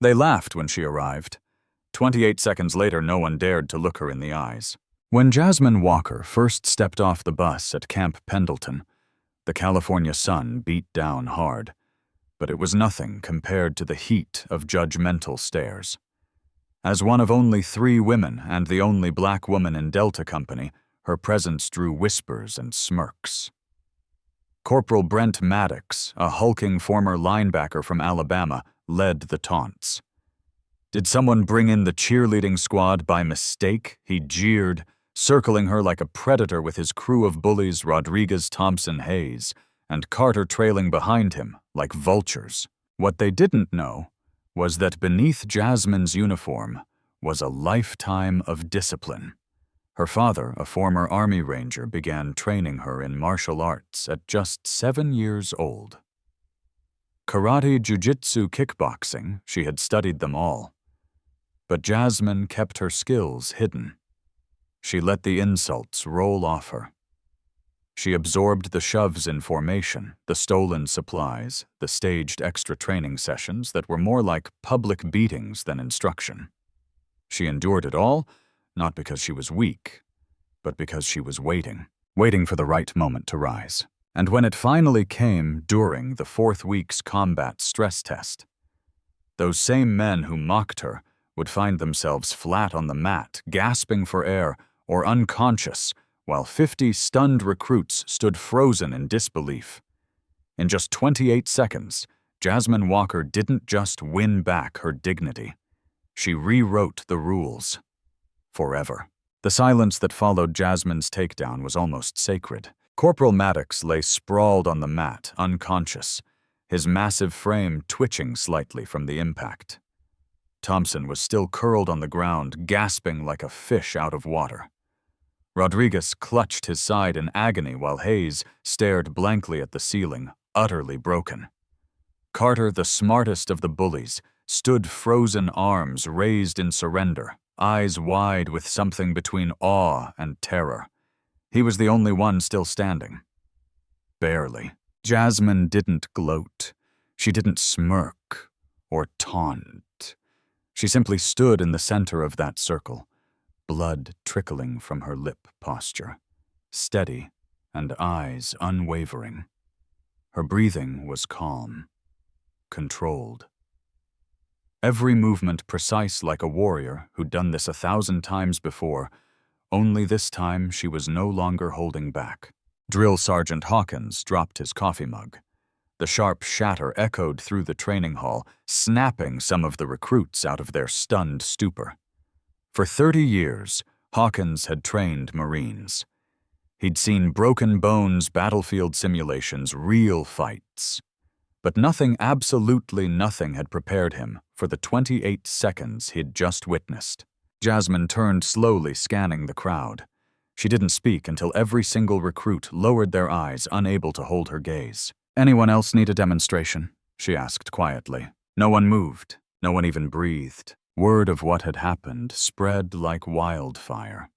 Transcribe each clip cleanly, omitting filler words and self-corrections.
They laughed when she arrived. 28 seconds later, no one dared to look her in the eyes. When Jasmine Walker first stepped off the bus at Camp Pendleton, the California sun beat down hard, but it was nothing compared to the heat of judgmental stares. As one of only 3 women and the only black woman in Delta Company, her presence drew whispers and smirks. Corporal Brent Maddox, a hulking former linebacker from Alabama, led the taunts. Did someone bring in the cheerleading squad by mistake? He jeered, circling her like a predator with his crew of bullies Rodriguez, Thompson, Hayes, and Carter trailing behind him like vultures. What they didn't know was that beneath Jasmine's uniform was a lifetime of discipline. Her father, a former Army Ranger, began training her in martial arts at just 7 years old. Karate, jiu-jitsu, kickboxing, she had studied them all. But Jasmine kept her skills hidden. She let the insults roll off her. She absorbed the shoves in formation, the stolen supplies, the staged extra training sessions that were more like public beatings than instruction. She endured it all, not because she was weak, but because she was waiting for the right moment to rise. And when it finally came during the 4th week's combat stress test, those same men who mocked her would find themselves flat on the mat, gasping for air, or unconscious, while 50 stunned recruits stood frozen in disbelief. In just 28 seconds, Jasmine Walker didn't just win back her dignity. She rewrote the rules. Forever. The silence that followed Jasmine's takedown was almost sacred. Corporal Maddox lay sprawled on the mat, unconscious, his massive frame twitching slightly from the impact. Thompson was still curled on the ground, gasping like a fish out of water. Rodriguez clutched his side in agony while Hayes stared blankly at the ceiling, utterly broken. Carter, the smartest of the bullies, stood frozen, arms raised in surrender, eyes wide with something between awe and terror. He was the only one still standing. Barely. Jasmine didn't gloat. She didn't smirk or taunt. She simply stood in the center of that circle, blood trickling from her lip posture, steady and eyes unwavering. Her breathing was calm, controlled. Every movement precise like a warrior who'd done this 1,000 times before, only this time she was no longer holding back. Drill Sergeant Hawkins dropped his coffee mug. The sharp shatter echoed through the training hall, snapping some of the recruits out of their stunned stupor. For 30 years, Hawkins had trained Marines. He'd seen broken bones, battlefield simulations, real fights. But nothing, absolutely nothing, had prepared him for the 28 seconds he'd just witnessed. Jasmine turned slowly, scanning the crowd. She didn't speak until every single recruit lowered their eyes, unable to hold her gaze. "Anyone else need a demonstration?" she asked quietly. No one moved. No one even breathed. Word of what had happened spread like wildfire.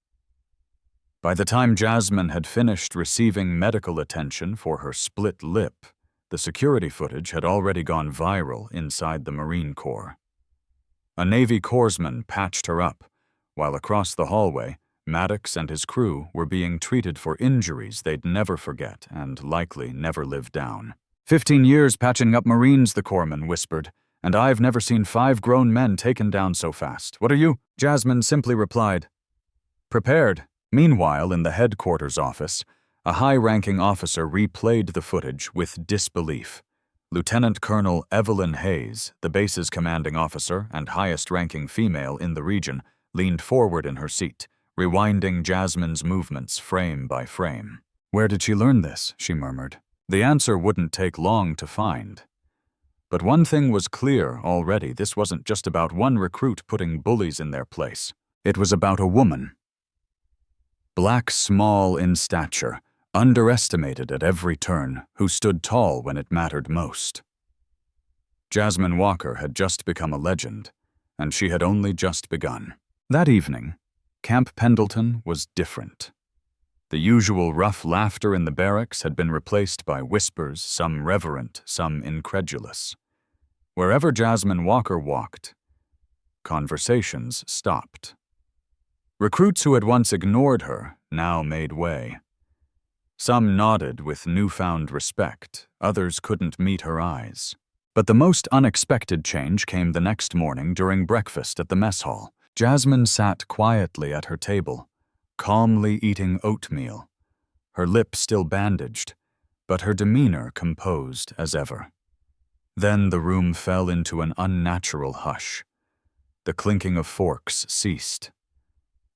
By the time Jasmine had finished receiving medical attention for her split lip, the security footage had already gone viral inside the Marine Corps. A Navy corpsman patched her up, while across the hallway, Maddox and his crew were being treated for injuries they'd never forget and likely never live down. 15 years patching up Marines," the corpsman whispered, "and I've never seen 5 grown men taken down so fast. What are you?" Jasmine simply replied, "Prepared." Meanwhile, in the headquarters office, a high-ranking officer replayed the footage with disbelief. Lieutenant Colonel Evelyn Hayes, the base's commanding officer and highest-ranking female in the region, leaned forward in her seat, rewinding Jasmine's movements frame by frame. "Where did she learn this?" she murmured. The answer wouldn't take long to find. But one thing was clear already: this wasn't just about one recruit putting bullies in their place. It was about a woman. Black, small in stature, underestimated at every turn, who stood tall when it mattered most. Jasmine Walker had just become a legend, and she had only just begun. That evening, Camp Pendleton was different. The usual rough laughter in the barracks had been replaced by whispers, some reverent, some incredulous. Wherever Jasmine Walker walked, conversations stopped. Recruits who had once ignored her now made way. Some nodded with newfound respect, others couldn't meet her eyes. But the most unexpected change came the next morning during breakfast at the mess hall. Jasmine sat quietly at her table, calmly eating oatmeal, her lips still bandaged, but her demeanor composed as ever. Then the room fell into an unnatural hush. The clinking of forks ceased.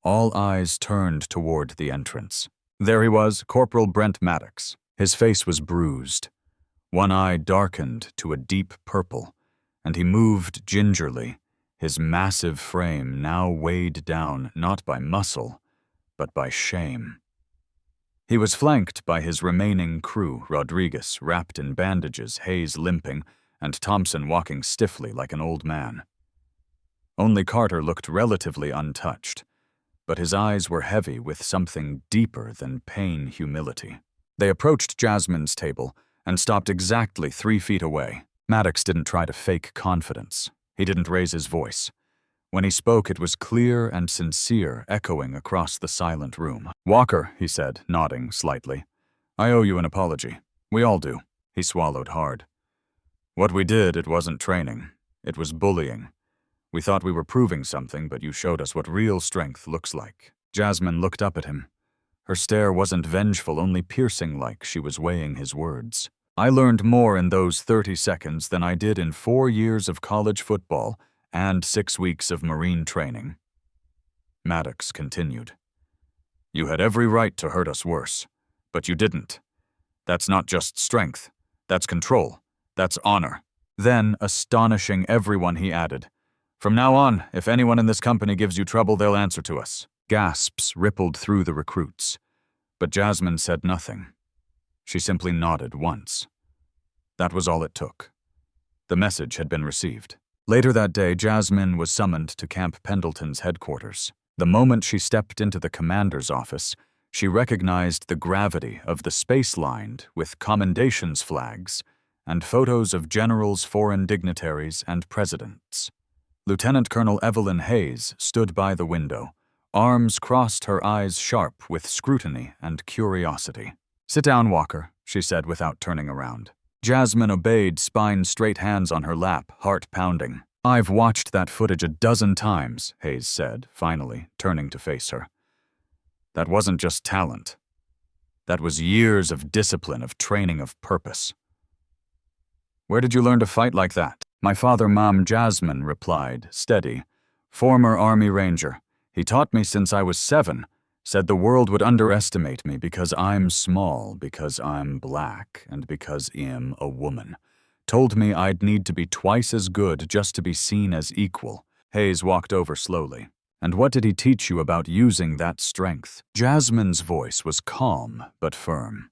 All eyes turned toward the entrance. There he was, Corporal Brent Maddox. His face was bruised. One eye darkened to a deep purple, and he moved gingerly, his massive frame now weighed down not by muscle, but by shame. He was flanked by his remaining crew, Rodriguez wrapped in bandages, Hayes limping, and Thompson walking stiffly like an old man. Only Carter looked relatively untouched, but his eyes were heavy with something deeper than pain humility. They approached Jasmine's table and stopped exactly 3 feet away. Maddox didn't try to fake confidence. He didn't raise his voice. When he spoke, it was clear and sincere, echoing across the silent room. "Walker," he said, nodding slightly, "I owe you an apology. We all do." He swallowed hard. "What we did, it wasn't training. It was bullying. We thought we were proving something, but you showed us what real strength looks like." Jasmine looked up at him. Her stare wasn't vengeful, only piercing, like she was weighing his words. "I learned more in those 30 seconds than I did in 4 years of college football and 6 weeks of Marine training." Maddox continued. "You had every right to hurt us worse, but you didn't. That's not just strength. That's control. That's honor." Then, astonishing everyone, he added, "From now on, if anyone in this company gives you trouble, they'll answer to us." Gasps rippled through the recruits, but Jasmine said nothing. She simply nodded once. That was all it took. The message had been received. Later that day, Jasmine was summoned to Camp Pendleton's headquarters. The moment she stepped into the commander's office, she recognized the gravity of the space lined with commendations flags and photos of generals, foreign dignitaries, and presidents. Lieutenant Colonel Evelyn Hayes stood by the window, arms crossed, her eyes sharp with scrutiny and curiosity. "Sit down, Walker," she said without turning around. Jasmine obeyed, spine straight, hands on her lap, heart pounding. "I've watched that footage a dozen times," Hayes said, finally, turning to face her. "That wasn't just talent. That was years of discipline, of training, of purpose." "Where did you learn to fight like that?" "My father, Mom," Jasmine replied, steady. "Former Army Ranger. He taught me since I was 7. Said the world would underestimate me because I'm small, because I'm black, and because I'm a woman. Told me I'd need to be twice as good just to be seen as equal." Hayes walked over slowly. "And what did he teach you about using that strength?" Jasmine's voice was calm but firm.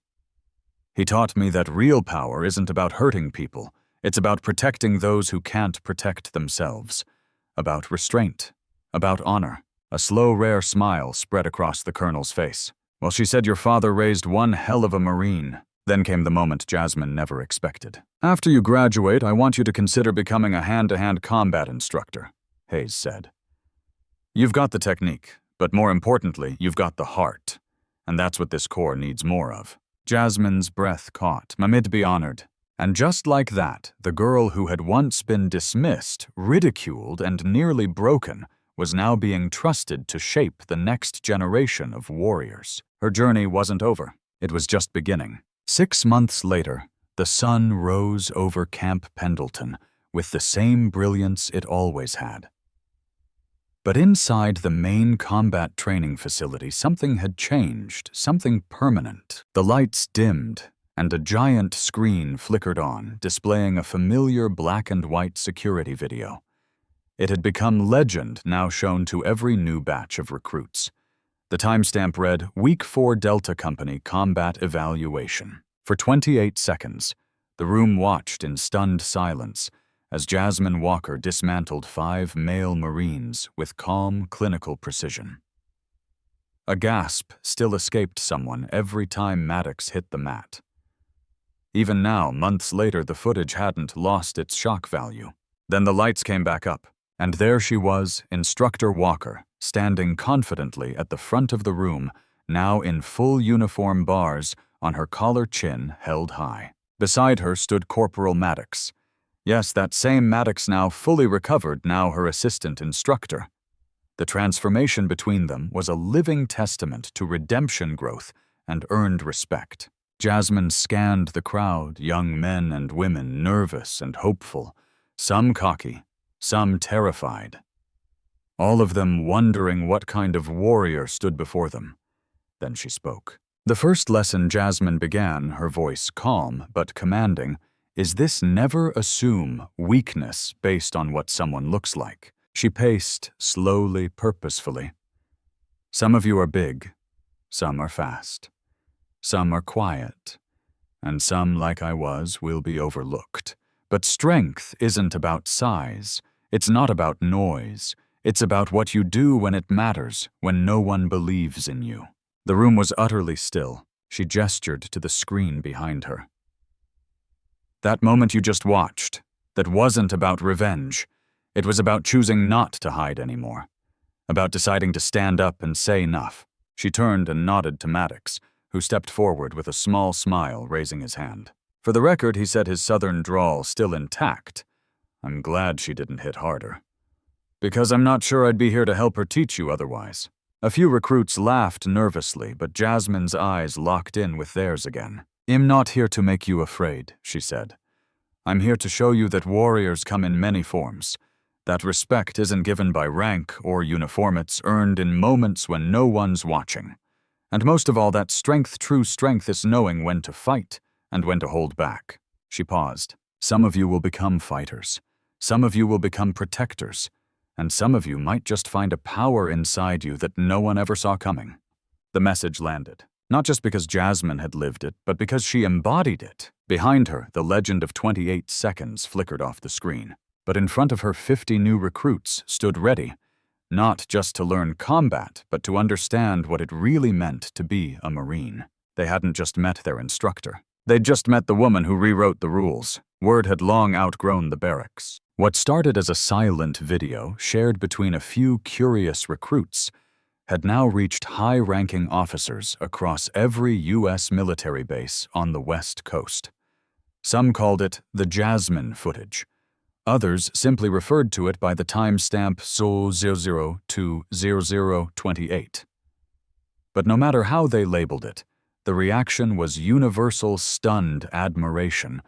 "He taught me that real power isn't about hurting people. It's about protecting those who can't protect themselves. About restraint. About honor." A slow, rare smile spread across the colonel's face. "Well, she said your father raised one hell of a Marine." Then came the moment Jasmine never expected. "After you graduate, I want you to consider becoming a hand-to-hand combat instructor," Hayes said. "You've got the technique, but more importantly, you've got the heart. And that's what this Corps needs more of." Jasmine's breath caught. "Mamid be honored." And just like that, the girl who had once been dismissed, ridiculed, and nearly broken was now being trusted to shape the next generation of warriors. Her journey wasn't over. It was just beginning. 6 months later, the sun rose over Camp Pendleton with the same brilliance it always had. But inside the main combat training facility, something had changed, something permanent. The lights dimmed, and a giant screen flickered on, displaying a familiar black and white security video. It had become legend, now shown to every new batch of recruits. The timestamp read, "Week 4 Delta Company Combat Evaluation." For 28 seconds, the room watched in stunned silence as Jasmine Walker dismantled 5 male Marines with calm, clinical precision. A gasp still escaped someone every time Maddox hit the mat. Even now, months later, the footage hadn't lost its shock value. Then the lights came back up, and there she was, Instructor Walker, standing confidently at the front of the room, now in full uniform bars, on her collar chin held high. Beside her stood Corporal Maddox. Yes, that same Maddox, now fully recovered, now her assistant instructor. The transformation between them was a living testament to redemption growth and earned respect. Jasmine scanned the crowd, young men and women, nervous and hopeful, some cocky, some terrified. All of them wondering what kind of warrior stood before them. Then she spoke. The first lesson Jasmine began, her voice calm but commanding, is this: never assume weakness based on what someone looks like. She paced, slowly, purposefully. Some of you are big, some are fast, some are quiet, and some, like I was, will be overlooked. But strength isn't about size, it's not about noise, it's about what you do when it matters, when no one believes in you. The room was utterly still. She gestured to the screen behind her. That moment you just watched, that wasn't about revenge. It was about choosing not to hide anymore, about deciding to stand up and say enough. She turned and nodded to Maddox, who stepped forward with a small smile, raising his hand. For the record, he said, his southern drawl still intact. I'm glad she didn't hit harder. Because I'm not sure I'd be here to help her teach you otherwise. A few recruits laughed nervously, but Jasmine's eyes locked in with theirs again. I'm not here to make you afraid, she said. I'm here to show you that warriors come in many forms. That respect isn't given by rank or uniform, it's earned in moments when no one's watching. And most of all, that strength, true strength, is knowing when to fight and when to hold back. She paused. Some of you will become fighters. Some of you will become protectors. And some of you might just find a power inside you that no one ever saw coming. The message landed, not just because Jasmine had lived it, but because she embodied it. Behind her, the legend of 28 seconds flickered off the screen. But in front of her, 50 new recruits stood ready, not just to learn combat, but to understand what it really meant to be a Marine. They hadn't just met their instructor. They'd just met the woman who rewrote the rules. Word had long outgrown the barracks. What started as a silent video shared between a few curious recruits had now reached high-ranking officers across every U.S. military base on the West Coast. Some called it the Jasmine footage. Others simply referred to it by the timestamp SO00 to 0028. But no matter how they labeled it, the reaction was universal stunned admiration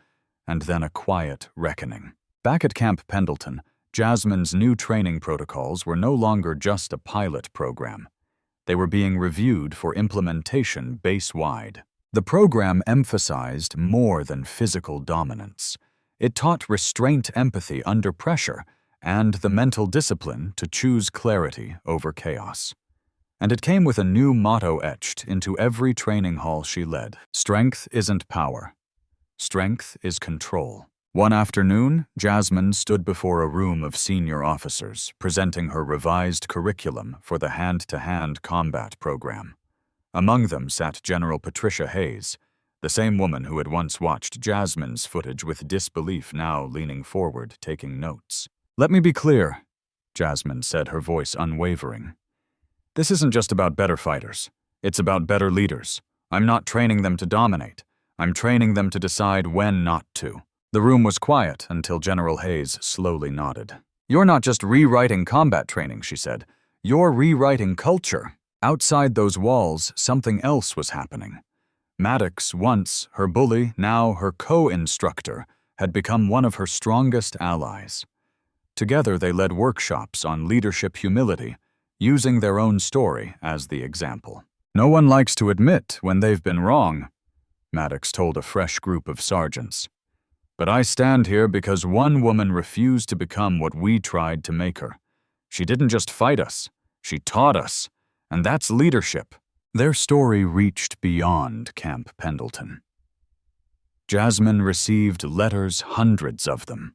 and then a quiet reckoning. Back at Camp Pendleton, Jasmine's new training protocols were no longer just a pilot program. They were being reviewed for implementation base-wide. The program emphasized more than physical dominance. It taught restraint, empathy under pressure, and the mental discipline to choose clarity over chaos. And it came with a new motto etched into every training hall she led. Strength isn't power. Strength is control. One afternoon, Jasmine stood before a room of senior officers, presenting her revised curriculum for the hand-to-hand combat program. Among them sat General Patricia Hayes, the same woman who had once watched Jasmine's footage with disbelief, now leaning forward, taking notes. Let me be clear, Jasmine said, her voice unwavering. This isn't just about better fighters. It's about better leaders. I'm not training them to dominate. I'm training them to decide when not to. The room was quiet until General Hayes slowly nodded. You're not just rewriting combat training, she said. You're rewriting culture. Outside those walls, something else was happening. Maddox, once her bully, now her co-instructor, had become one of her strongest allies. Together they led workshops on leadership humility, using their own story as the example. No one likes to admit when they've been wrong, Maddox told a fresh group of sergeants. But I stand here because one woman refused to become what we tried to make her. She didn't just fight us, she taught us, and that's leadership. Their story reached beyond Camp Pendleton. Jasmine received letters, hundreds of them,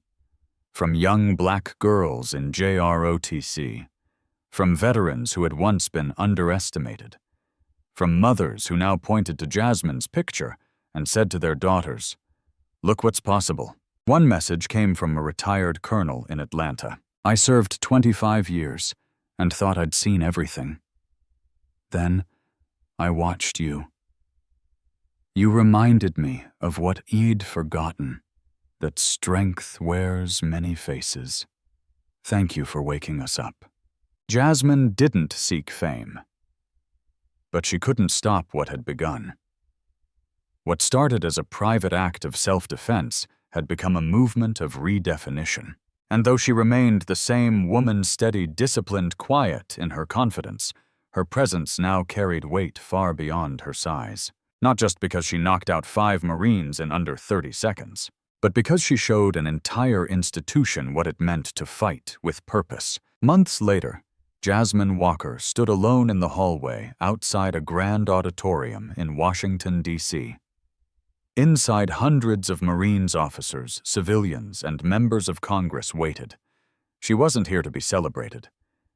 from young black girls in JROTC, from veterans who had once been underestimated, from mothers who now pointed to Jasmine's picture and said to their daughters, Look what's possible. One message came from a retired colonel in Atlanta. I served 25 years and thought I'd seen everything. Then I watched you. You reminded me of what I'd forgotten, that strength wears many faces. Thank you for waking us up. Jasmine didn't seek fame, but she couldn't stop what had begun. What started as a private act of self-defense had become a movement of redefinition. And though she remained the same woman, steady, disciplined, quiet in her confidence, her presence now carried weight far beyond her size. Not just because she knocked out 5 Marines in under 30 seconds, but because she showed an entire institution what it meant to fight with purpose. Months later, Jasmine Walker stood alone in the hallway outside a grand auditorium in Washington, D.C. Inside, hundreds of Marines officers, civilians, and members of Congress waited. She wasn't here to be celebrated.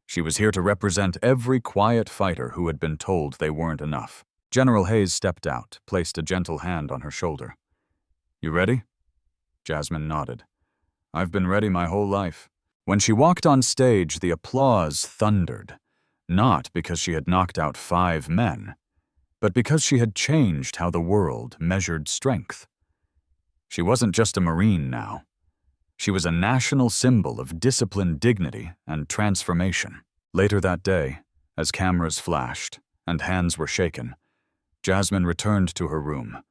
She was here to represent every quiet fighter who had been told they weren't enough. General Hayes stepped out, placed a gentle hand on her shoulder. You ready? Jasmine nodded. I've been ready my whole life. When she walked on stage, the applause thundered, not because she had knocked out 5 men, but because she had changed how the world measured strength. She wasn't just a Marine now. She was a national symbol of discipline, dignity, and transformation. Later that day, as cameras flashed and hands were shaken, Jasmine returned to her room,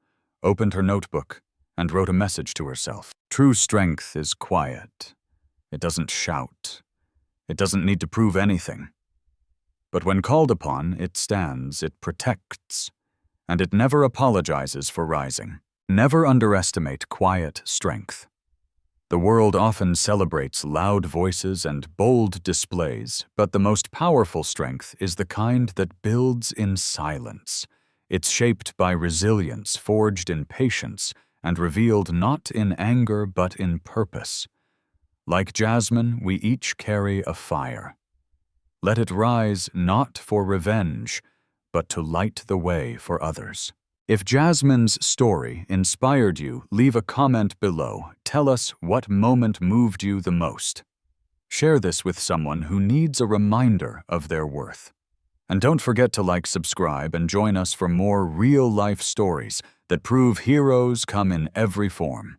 opened her notebook, and wrote a message to herself. True strength is quiet. It doesn't shout. It doesn't need to prove anything. But when called upon, it stands, it protects, and it never apologizes for rising. Never underestimate quiet strength. The world often celebrates loud voices and bold displays, but the most powerful strength is the kind that builds in silence. It's shaped by resilience, forged in patience, and revealed not in anger but in purpose. Like Jasmine, we each carry a fire. Let it rise not for revenge, but to light the way for others. If Jasmine's story inspired you, leave a comment below. Tell us what moment moved you the most. Share this with someone who needs a reminder of their worth. And don't forget to like, subscribe, and join us for more real-life stories that prove heroes come in every form.